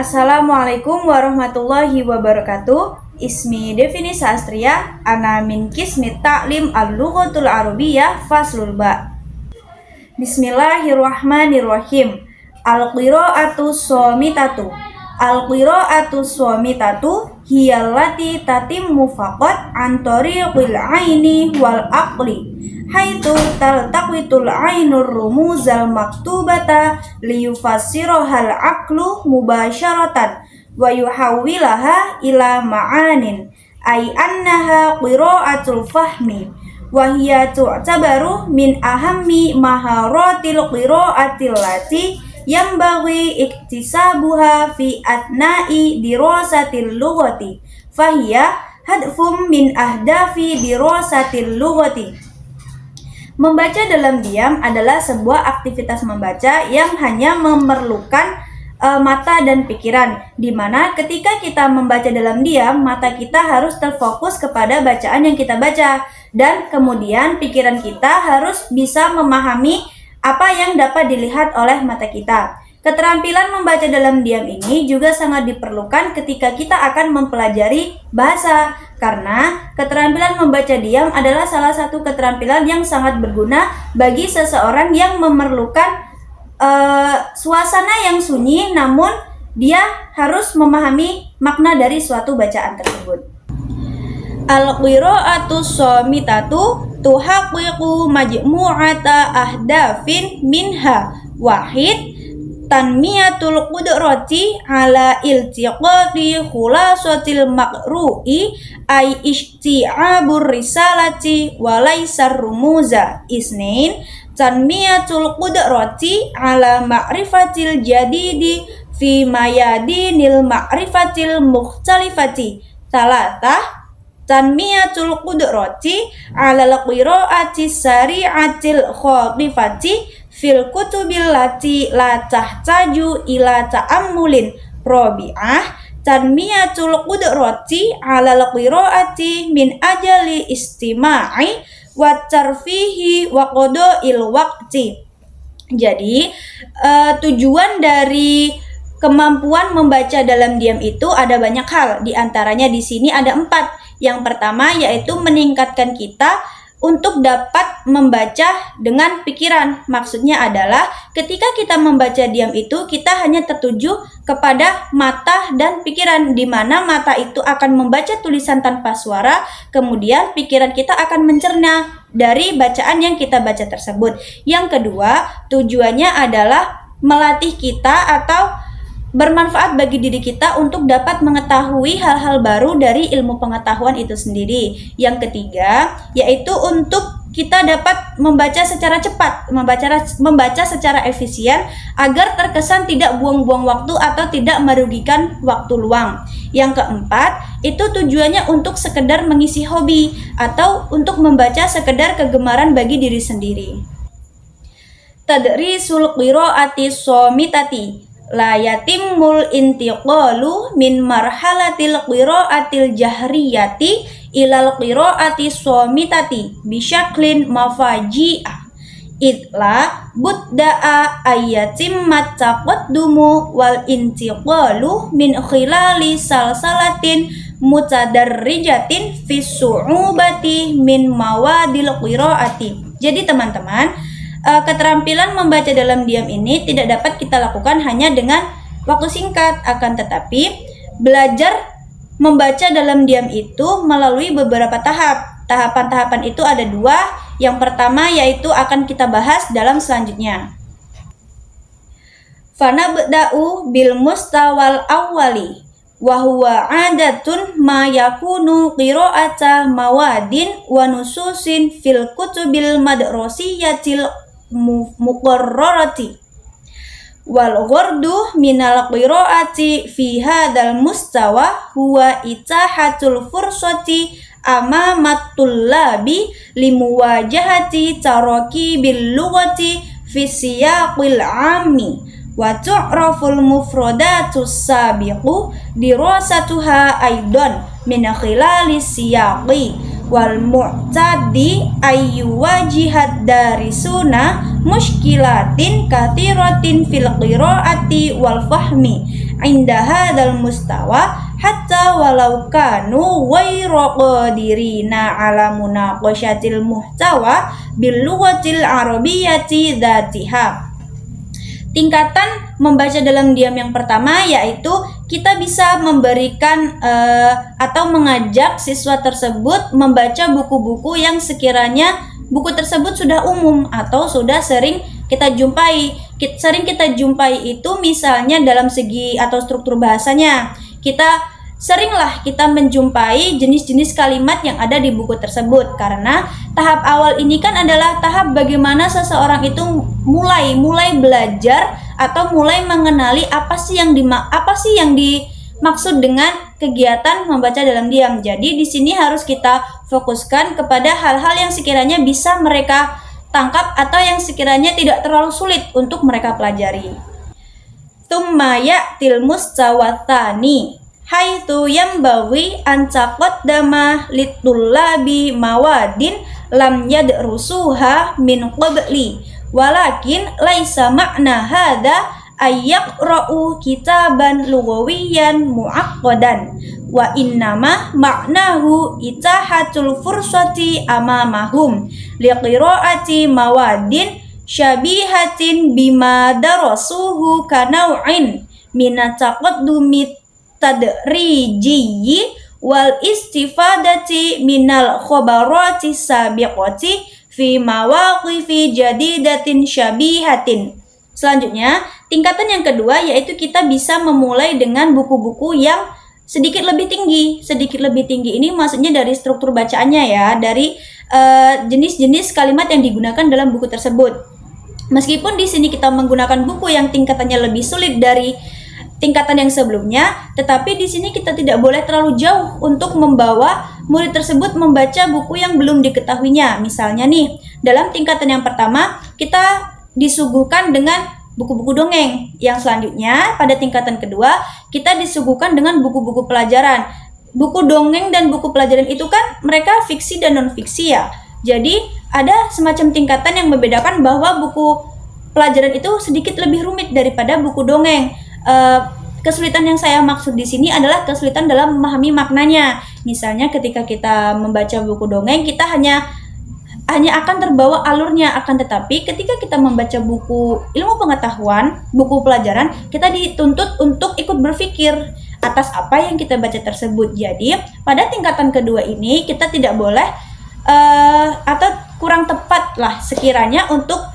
Assalamualaikum warahmatullahi wabarakatuh. Ismi definisi Astria, ana min qismi ta'lim al-lughatul arabiyyah faslul ba. Bismillahirrahmanirrahim. Al-qira'atu shamitatu. Al-qira'atu shamitatu hiyallati tatimmu faqat an tariqil aini wal aqli. Haitsu taltaqitul ainur rumuzal maktubata liyufassirahal aqlu mubasharatan wa yuhawwilaha ila ma'anin ay annaha qira'atul fahmi wa hiya tu'tabaru min ahammi maharatil qira'atil lati yambaghi iktisabuha fi atna'i dirasatil lughati fahiya hadfum min ahdafi dirasatil lughati. Membaca dalam diam adalah sebuah aktivitas membaca yang hanya memerlukan mata dan pikiran, di mana ketika kita membaca dalam diam, mata kita harus terfokus kepada bacaan yang kita baca, dan kemudian pikiran kita harus bisa memahami apa yang dapat dilihat oleh mata kita. Keterampilan membaca dalam diam ini juga sangat diperlukan ketika kita akan mempelajari bahasa, karena keterampilan membaca diam adalah salah satu keterampilan yang sangat berguna bagi seseorang yang memerlukan suasana yang sunyi, namun dia harus memahami makna dari suatu bacaan tersebut. Al-qira'atu shamitatu tuhaqqiqu majmu'ata ahdafin minha wahid tanmiyatul qudrati ala iltiqati khulasatil maqru'i ay isti'abur risalati wa laysar rumuza isnain tanmiyatul qudrati ala ma'rifatil jadidi fi mayadinil ma'rifatil mukhtalifati salatah tanmiyatul qudrati ala al-qira'ati sari'atil khafifati fil kutubil lati la tahtaju ila ta'ammulin rabi'ah tanmiyatul qudrati ala al-qira'ati min ajali istima'i wa tarfihi wa qada'il waqti. Jadi tujuan dari kemampuan membaca dalam diam itu ada banyak hal. Di antaranya di sini ada 4. Yang pertama yaitu meningkatkan kita untuk dapat membaca dengan pikiran. Maksudnya adalah ketika kita membaca diam itu kita hanya tertuju kepada mata dan pikiran, di mana mata itu akan membaca tulisan tanpa suara, kemudian pikiran kita akan mencerna dari bacaan yang kita baca tersebut. Yang kedua, tujuannya adalah melatih kita atau bermanfaat bagi diri kita untuk dapat mengetahui hal-hal baru dari ilmu pengetahuan itu sendiri. Yang ketiga, yaitu untuk kita dapat membaca secara cepat, membaca secara efisien agar terkesan tidak buang-buang waktu atau tidak merugikan waktu luang. Yang keempat, itu tujuannya untuk sekedar mengisi hobi atau untuk membaca sekedar kegemaran bagi diri sendiri. Tadrisul qira'ati shamitati la yatimul intiqalu min marhalatil qira'atil jahriyati ilal qira'ati shamitati bisyaklin mafaji'ah idla budda'a ayatimmat taqaddumu wal intiqalu min khilali salsalatin mutadarrijatin fis su'ubati min mawadil qira'ati. Jadi teman-teman, keterampilan membaca dalam diam ini tidak dapat kita lakukan hanya dengan waktu singkat, akan tetapi belajar membaca dalam diam itu melalui beberapa tahap. Tahapan-tahapan itu ada 2. Yang pertama yaitu akan kita bahas dalam selanjutnya. Fanabda'u bil mustawal awwali wa huwa 'adatun ma yakunu qira'ata mawadin wa nususin fil kutubil madrasiyatil muqarrarati wal ghardu minal qiraati fi hadzal mustawa huwa itahatul fursati amamatul labi limuwajahati taraki bil lughati fi siyaqil ammi wa tu'raful mufradatus sabiqu dirasatuha aidan min khilali siyaqi wal mu'tadi ayyuwajihat darisuna mushkilatin kathiratin fil qiraati wal fahmi inda hadzal mustawa hatta walau kanu ghairu qadirina ala munaqashatil muhtawa bil lughatil arabiyyati dzatiha. Tingkatan membaca dalam diam yang pertama yaitu kita bisa memberikan atau mengajak siswa tersebut membaca buku-buku yang sekiranya buku tersebut sudah umum atau sudah sering kita jumpai. Sering kita jumpai itu misalnya dalam segi atau struktur bahasanya. Seringlah kita menjumpai jenis-jenis kalimat yang ada di buku tersebut, karena tahap awal ini kan adalah tahap bagaimana seseorang itu mulai belajar atau mulai mengenali apa sih yang dimaksud dengan kegiatan membaca dalam diam. Jadi di sini harus kita fokuskan kepada hal-hal yang sekiranya bisa mereka tangkap atau yang sekiranya tidak terlalu sulit untuk mereka pelajari. Tsumma ya'til mustawatsani haitsu yambaghi an taqaddama litullabi mawadin lam yadrusuha min qabli walakin laisa ma'na hadza ayyaqra'u kitaban lughawiyyan mu'aqqadan wa innama ma'nahu itahatul fursati amamahum liqira'ati mawadin syabihatin bima darasuhu kanau'in minat taqaddumi tadrijiyyi wal istifadati minal khobarati sabiqati fi mawaqifi jadidatin syabihatin. Selanjutnya, tingkatan yang kedua yaitu kita bisa memulai dengan buku-buku yang sedikit lebih tinggi. Sedikit lebih tinggi ini maksudnya dari struktur bacaannya ya, dari jenis-jenis kalimat yang digunakan dalam buku tersebut. Meskipun di sini kita menggunakan buku yang tingkatannya lebih sulit dari tingkatan yang sebelumnya, tetapi di sini kita tidak boleh terlalu jauh untuk membawa murid tersebut membaca buku yang belum diketahuinya. Misalnya nih, dalam tingkatan yang pertama kita disuguhkan dengan buku-buku dongeng. Yang selanjutnya pada tingkatan kedua kita disuguhkan dengan buku-buku pelajaran. Buku dongeng dan buku pelajaran itu kan mereka fiksi dan non-fiksi ya. Jadi ada semacam tingkatan yang membedakan bahwa buku pelajaran itu sedikit lebih rumit daripada buku dongeng. Kesulitan yang saya maksud di sini adalah kesulitan dalam memahami maknanya. Misalnya ketika kita membaca buku dongeng, kita hanya akan terbawa alurnya, akan tetapi ketika kita membaca buku ilmu pengetahuan, buku pelajaran, kita dituntut untuk ikut berpikir atas apa yang kita baca tersebut. Jadi pada tingkatan kedua ini kita tidak boleh atau kurang tepat lah sekiranya untuk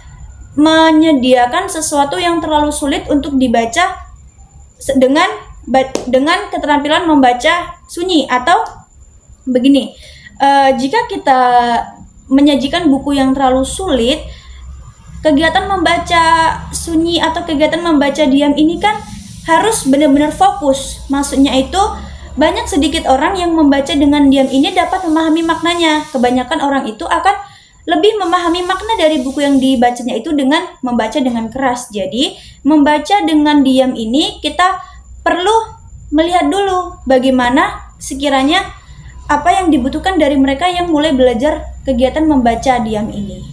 menyediakan sesuatu yang terlalu sulit untuk dibaca dengan keterampilan membaca sunyi. Atau begini, jika kita menyajikan buku yang terlalu sulit, kegiatan membaca sunyi atau kegiatan membaca diam ini kan harus benar-benar fokus. Maksudnya itu banyak sedikit orang yang membaca dengan diam ini dapat memahami maknanya. Kebanyakan orang itu akan lebih memahami makna dari buku yang dibacanya itu dengan membaca dengan keras. Jadi, membaca dengan diam ini kita perlu melihat dulu bagaimana sekiranya apa yang dibutuhkan dari mereka yang mulai belajar kegiatan membaca diam ini.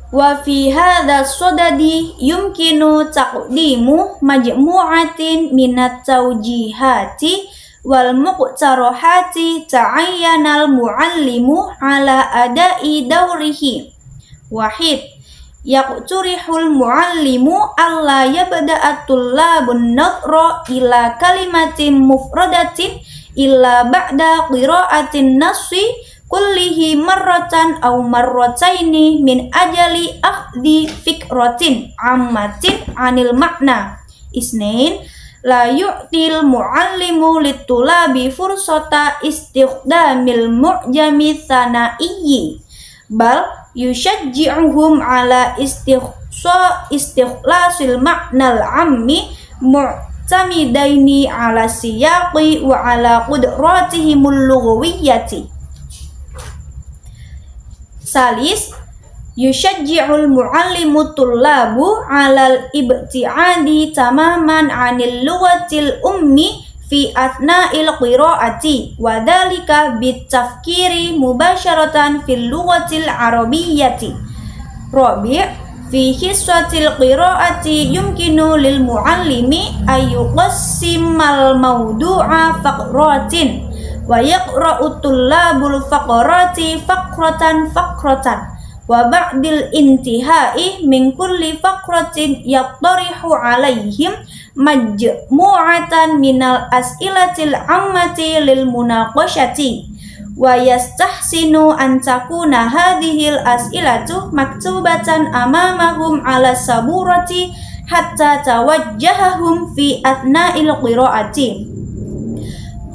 Wa fi hadzal sadadi yumkinu taqdimu majmu'atin minat tawjihati wal muqtarahati ta'ayyanal muallimu ala adai dawrihi. Wahid, yaqturihul muallimu alla yabda'a tullabun nadra ila kalimatin mufradatin illa ba'da qira'atin nassi kullihi marratan aw marrataini min ajali akhdhi fikratin ammatin anil makna. Isnain, la yu'til muallimu litulabi fursata istikhdamil mu'jami tsana'iyyi bal yushajji'uhum ala istikhlasil ma'nal ammi mu'tamidaini ala siyaqi wa ala qudratihimul lughawiyyati. Salis, yushajji'ul muallimu tullabu alal ibti'adi tamaman anil lughatil ummi fi athna'il qira'ati wa dhalika bitafkiri mubasyaratan fil lughatil arabiyyati. Rabi', fi hissatil qiraati yumkinu lil muallimi ayyuqassimal mawdu'a faqratin wa yaqra'u tullabul faqrati faqratan wa ba'dil intihai min kulli faqratin yattarihu alaihim majmu'atan minal as'ilatil ammati lil munaqashati wa yastahsinu an takuna hadhil as'ilatu maktubatan amamahum ala saburati hatta tawajjahahum fi athna'il qira'ati.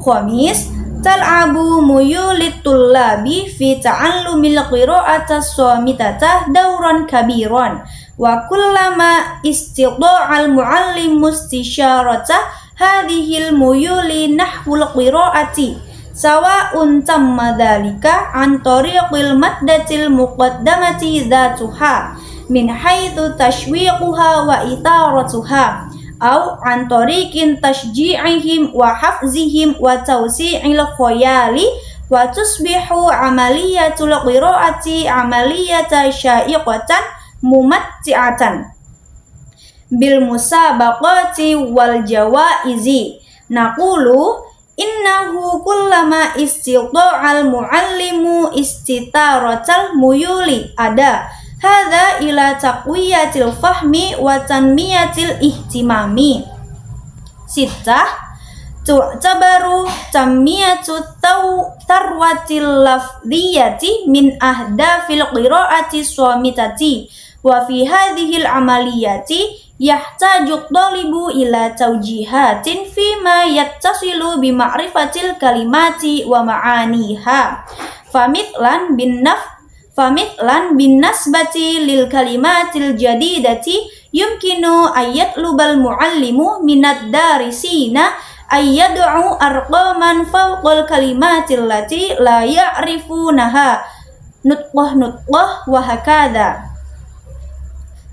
Khamis, tal'abu muyulit tullabi fi ta'allumil qira'atas shamitata dawran kabiran wa kullama istida'al muallim mustisharata hadhil muyuli nahwul qira'ati sawa'un tamma dhalika an tariqil maddatil muqaddamati dhatuha min haitsu tashwiquha wa itaratuha au an tariqin tashji'ihim wa hafzihim wa tawsi'il khayali wa tusbihu amaliyatul qira'ati amaliyata sya'iqatan mumatti'atan bil musabaqati wal jawaizi. Naqulu innahu kullama istita'al muallimu istitaratal muyuli ada hadza ila taqwiyatil fahmi wa tanmiyatil ihtimami. Sittah, tu'tabaru tanmiyatu tarwatil lafdhiyati min ahdafil qira'ati shamitati wa fi hadhil amaliyati yahtaju thalibu ila tawjihatin fima yattasilu bi ma'rifatil kalimati wa ma'aniha famitlan bin nasbati lil kalimatil jadidati yumkinu ayatlubal muallimu minad darisina ayyad'u arqaman fawqal kalimatil lati la ya'rifunaha nutqah wa hakadha.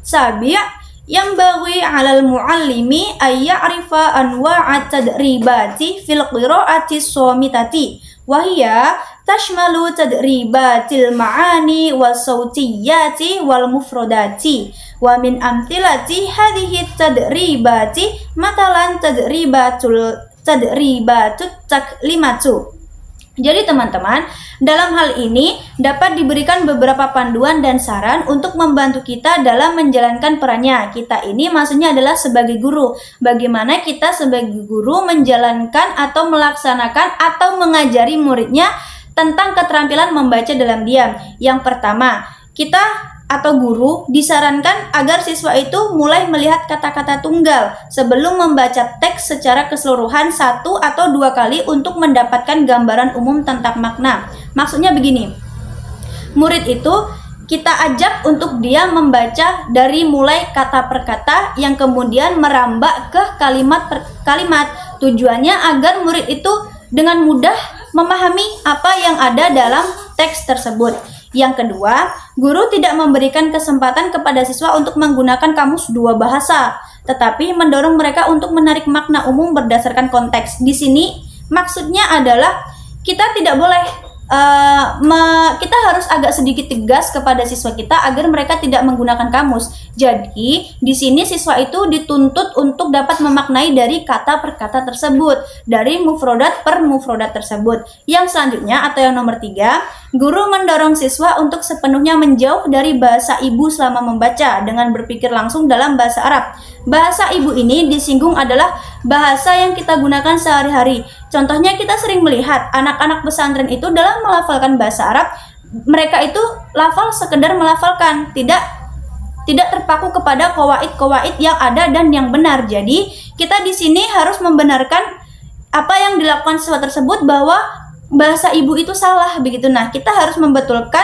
Sabi' yang bagi 'alal muallimi ay ya'rifa anwa'at tadribati fil qira'ati shamitati wa hiya tashmalu tadribatil ma'ani was sautiyati wal mufradati wa min amthilati hadhihi tadribati matalan tadribatut taklimatu. Jadi teman-teman, dalam hal ini dapat diberikan beberapa panduan dan saran untuk membantu kita dalam menjalankan perannya. Kita ini maksudnya adalah sebagai guru. Bagaimana kita sebagai guru menjalankan atau melaksanakan atau mengajari muridnya tentang keterampilan membaca dalam diam. Yang pertama, kita atau guru disarankan agar siswa itu mulai melihat kata-kata tunggal sebelum membaca teks secara keseluruhan 1 atau 2 kali untuk mendapatkan gambaran umum tentang makna. Maksudnya begini, murid itu kita ajak untuk dia membaca dari mulai kata per kata yang kemudian merambah ke kalimat per kalimat. Tujuannya agar murid itu dengan mudah memahami apa yang ada dalam teks tersebut. Yang kedua, guru tidak memberikan kesempatan kepada siswa untuk menggunakan kamus dua bahasa, tetapi mendorong mereka untuk menarik makna umum berdasarkan konteks. Di sini maksudnya adalah kita tidak boleh kita harus agak sedikit tegas kepada siswa kita agar mereka tidak menggunakan kamus. Jadi, di sini siswa itu dituntut untuk dapat memaknai dari kata per kata tersebut, dari mufrodat per mufrodat tersebut. Yang selanjutnya atau yang nomor 3, guru mendorong siswa untuk sepenuhnya menjauh dari bahasa ibu selama membaca dengan berpikir langsung dalam bahasa Arab. Bahasa ibu ini disinggung adalah bahasa yang kita gunakan sehari-hari. Contohnya kita sering melihat anak-anak pesantren itu dalam melafalkan bahasa Arab, mereka itu lafal sekedar melafalkan, tidak terpaku kepada qawaid-qawaid yang ada dan yang benar. Jadi, kita di sini harus membenarkan apa yang dilakukan siswa tersebut bahwa bahasa ibu itu salah begitu. Nah, kita harus membetulkan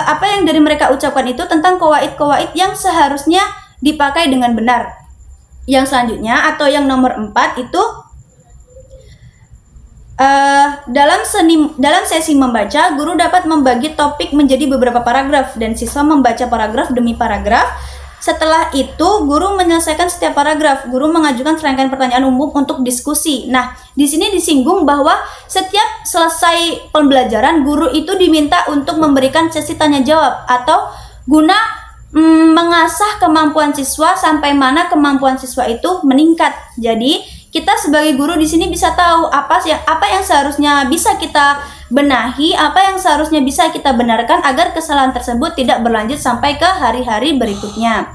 apa yang dari mereka ucapkan itu tentang qawaid-qawaid yang seharusnya dipakai dengan benar. Yang selanjutnya atau yang nomor 4 itu dalam sesi membaca, guru dapat membagi topik menjadi beberapa paragraf dan siswa membaca paragraf demi paragraf. Setelah itu, guru menyelesaikan setiap paragraf. Guru mengajukan serangkaian pertanyaan umum untuk diskusi. Nah, di sini disinggung bahwa setiap selesai pembelajaran, guru itu diminta untuk memberikan sesi tanya jawab atau guna mengasah kemampuan siswa sampai mana kemampuan siswa itu meningkat. Jadi kita sebagai guru di sini bisa tahu apa yang seharusnya bisa kita benahi, apa yang seharusnya bisa kita benarkan agar kesalahan tersebut tidak berlanjut sampai ke hari-hari berikutnya.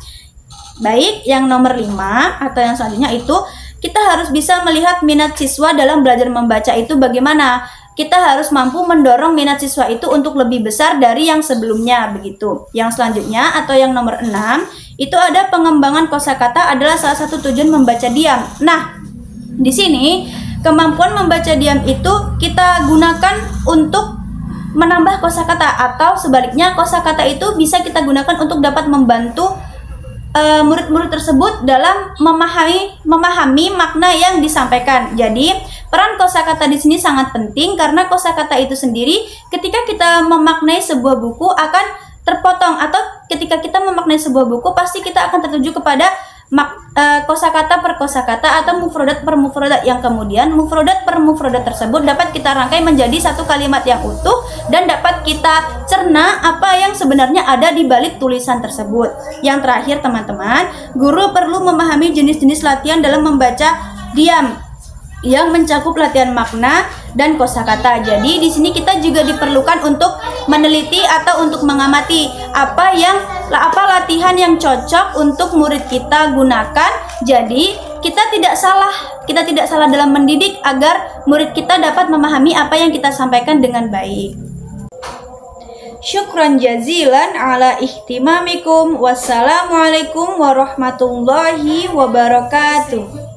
Baik, yang nomor 5 atau yang selanjutnya itu kita harus bisa melihat minat siswa dalam belajar membaca itu bagaimana. Kita harus mampu mendorong minat siswa itu untuk lebih besar dari yang sebelumnya begitu. Yang selanjutnya atau yang nomor 6 itu ada pengembangan kosakata adalah salah satu tujuan membaca diam. Nah, di sini kemampuan membaca diam itu kita gunakan untuk menambah kosakata atau sebaliknya kosakata itu bisa kita gunakan untuk dapat membantu murid-murid tersebut dalam memahami makna yang disampaikan. Jadi, peran kosakata di sini sangat penting karena kosakata itu sendiri ketika kita memaknai sebuah buku akan terpotong, atau ketika kita memaknai sebuah buku pasti kita akan tertuju kepada kosakata per kosakata atau mufrodat per mufrodat, yang kemudian mufrodat per mufrodat tersebut dapat kita rangkai menjadi satu kalimat yang utuh dan dapat kita cerna apa yang sebenarnya ada di balik tulisan tersebut. Yang terakhir teman-teman, guru perlu memahami jenis-jenis latihan dalam membaca diam yang mencakup latihan makna dan kosakata. Jadi di sini kita juga diperlukan untuk meneliti atau untuk mengamati apa latihan yang cocok untuk murid kita gunakan. Jadi kita tidak salah dalam mendidik agar murid kita dapat memahami apa yang kita sampaikan dengan baik. Syukran jazilan ala ihtimamikum. Wassalamualaikum warahmatullahi wabarakatuh.